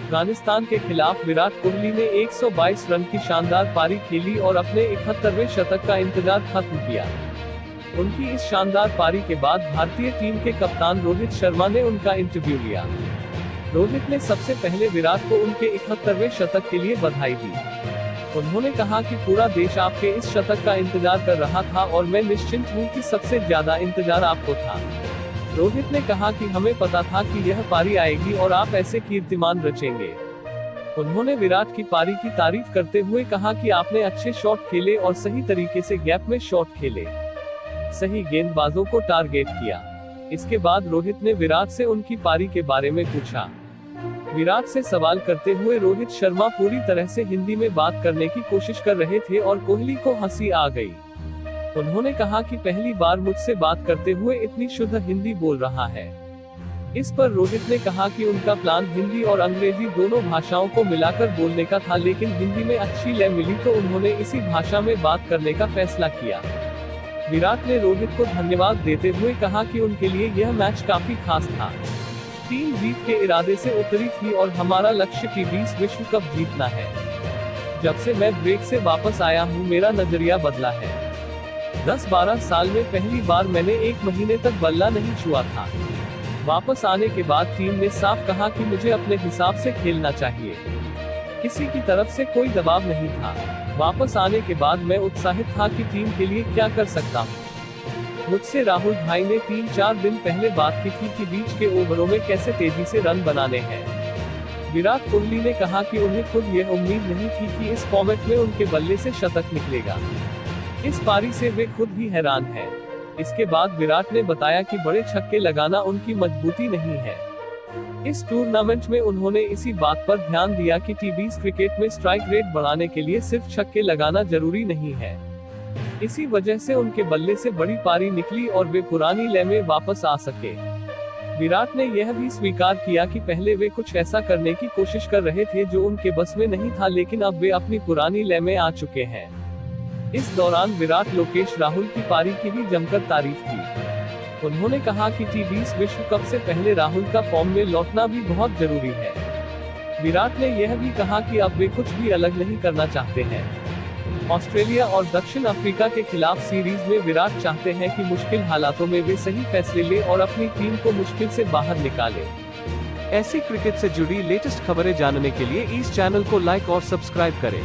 अफगानिस्तान के खिलाफ विराट कोहली ने 122 रन की शानदार पारी खेली और अपने 71वें शतक का इंतजार खत्म किया। उनकी इस शानदार पारी के बाद भारतीय टीम के कप्तान रोहित शर्मा ने उनका इंटरव्यू लिया। रोहित ने सबसे पहले विराट को उनके 71वें शतक के लिए बधाई दी। उन्होंने कहा कि पूरा देश आपके इस शतक का इंतजार कर रहा था और मैं निश्चिंत हूं कि सबसे ज्यादा इंतजार आपको था। रोहित ने कहा कि हमें पता था कि यह पारी आएगी और आप ऐसे कीर्तिमान रचेंगे। उन्होंने विराट की पारी की तारीफ करते हुए कहा कि आपने अच्छे शॉट खेले और सही तरीके से गैप में शॉट खेले, सही गेंदबाजों को टारगेट किया। इसके बाद रोहित ने विराट से उनकी पारी के बारे में पूछा। विराट से सवाल करते हुए रोहित शर्मा पूरी तरह से हिंदी में बात करने की कोशिश कर रहे थे और कोहली को हंसी आ गई। उन्होंने कहा कि पहली बार मुझसे बात करते हुए इतनी शुद्ध हिंदी बोल रहा है। इस पर रोहित ने कहा कि उनका प्लान हिंदी और अंग्रेजी दोनों भाषाओं को मिलाकर बोलने का था, लेकिन हिंदी में अच्छी लय मिली तो उन्होंने इसी भाषा में बात करने का फैसला किया। विराट ने रोहित को धन्यवाद देते हुए कहा कि उनके लिए यह मैच काफी खास था। टीम जीत के इरादे से उतरी थी और हमारा लक्ष्य T20 विश्व कप जीतना है। जब से मैं ब्रेक से वापस आया हूँ मेरा नजरिया बदला है। 10-12 साल में पहली बार मैंने 1 महीने तक बल्ला नहीं छुआ था। वापस आने के बाद टीम ने साफ कहा कि मुझे अपने हिसाब से खेलना चाहिए। किसी की तरफ से कोई दबाव नहीं था। वापस आने के बाद मैं उत्साहित था कि टीम के लिए क्या कर सकता हूँ। मुझसे राहुल भाई ने 3-4 दिन पहले बात की थी कि बीच के ओवरों में कैसे तेजी से रन बनाने हैं। विराट कोहली ने कहा कि उन्हें खुद यह उम्मीद नहीं थी कि इस फॉर्मेट में उनके बल्ले से शतक निकलेगा। इस पारी से वे खुद ही हैरान हैं। इसके बाद विराट ने बताया कि बड़े छक्के लगाना उनकी मजबूती नहीं है। इस टूर्नामेंट में उन्होंने इसी बात पर ध्यान दिया कि T20 क्रिकेट में स्ट्राइक रेट बढ़ाने के लिए सिर्फ छक्के लगाना जरूरी नहीं है। इसी वजह से उनके बल्ले से बड़ी पारी निकली और वे पुरानी लय में वापस आ सके। विराट ने यह भी स्वीकार किया कि पहले वे कुछ ऐसा करने की कोशिश कर रहे थे जो उनके बस में नहीं था, लेकिन अब वे अपनी पुरानी लय में आ चुके हैं। इस दौरान विराट लोकेश राहुल की पारी की भी जमकर तारीफ की। उन्होंने कहा कि T20 विश्व कप से पहले राहुल का फॉर्म में लौटना भी बहुत जरूरी है। विराट ने यह भी कहा कि अब वे कुछ भी अलग नहीं करना चाहते हैं। ऑस्ट्रेलिया और दक्षिण अफ्रीका के खिलाफ सीरीज में विराट चाहते हैं कि मुश्किल हालातों में वे सही फैसले लें और अपनी टीम को मुश्किल से बाहर निकालें। ऐसी क्रिकेट से जुड़ी लेटेस्ट खबरें जानने के लिए इस चैनल को लाइक और सब्सक्राइब करें।